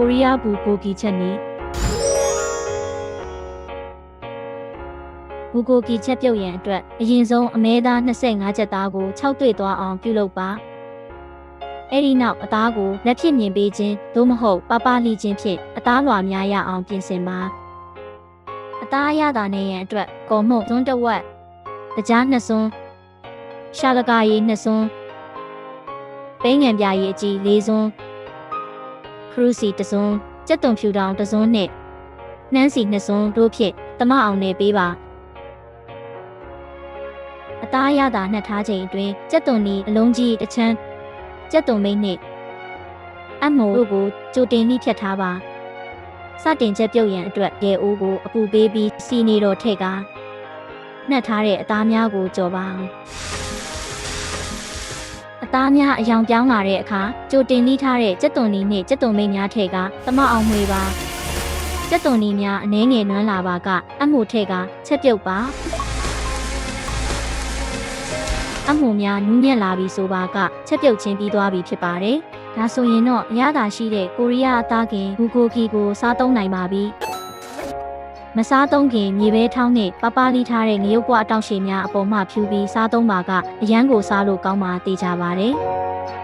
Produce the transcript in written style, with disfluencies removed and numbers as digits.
ကိုရီးယားဘူကိုကီချက်နီဘူကိုကီချက်ပြုတ်ရန်အတွက်အရင်ဆုံးအမဲသား25ချက်သားကို6တွေ့သွားအောင်ပြုလုပ်ပါအဲ့ဒီနောက်အသားကိုလက်ဖြစ်မြင်ပေးခြင်းသို့မဟုတ်ပပလိခြင်းဖြင့်အသားလွှာများရအောင်ပြင်ဆင်ပါအသားရတာနဲ့ရန်အတွက်ကော်မှုန့်သွန်းတစ်ဝက်ကြား2စွန်းရှာလကာရည်2စွန်းပိန်းငံပြာရည်အကြီး4စွန်းခရုစီ1စွန်းကြက်သွန်ဖြူတောင်1စွန်းနဲ့နှမ်းစီ2စွန်းတို့ဖြင့်သမအောင်နဲ့ပေးပါအသားရတာနှစ်ထားချိန်အတွင်းကြက်သွန်နီအလုံးကြီးတစ်ချမ်းကြက်သွန်မိတ်နဲ့အမိုးတို့ကိုကြိုတင်ပြီးဖြတ်ထားပါစတင်ချက်ပြုတ်ရန်အတွက်ရဲအိုးကိုအပူပေးပြီးစီနေတော်ထည့်ကာနှက်ထားတဲ့အသားများကိုကြော်ပါအသားများအယောင်ပြောင်းလာတဲ့အခါကြိုတင်ပြီးထားတဲ့ကြက်သွန်နီနဲ့ကြက်သွန်မိတ်များထည့်ကာသမအောင်မွေပါကြက်သွန်နီများအနှဲငယ်နွမ်းလာပါကအမိုးထည့်ကာချက်ပြုတ်ပါအမှုများနူးညံ့လာပြီဆိုပါကချက်ပြုတ်ချင်းပြီးသွားပြီဖြစ်ပါတယ်။ဒါဆိုရင်တော့အရသာရှိတဲ့ကိုရီးယားအသားခင်ဘူကိုကီကိုစားသုံးနိုင်ပါပြီ။မစားသုံးခင်မြေပဲထောင်းနဲ့ပပလီထားတဲ့ငရုတ်ပွားအတောင့်ရှည်များအပေါ်မှဖြူပြီးစားသုံးပါကအရန်ကိုစားလို့ကောင်းမှသိကြပါတယ်။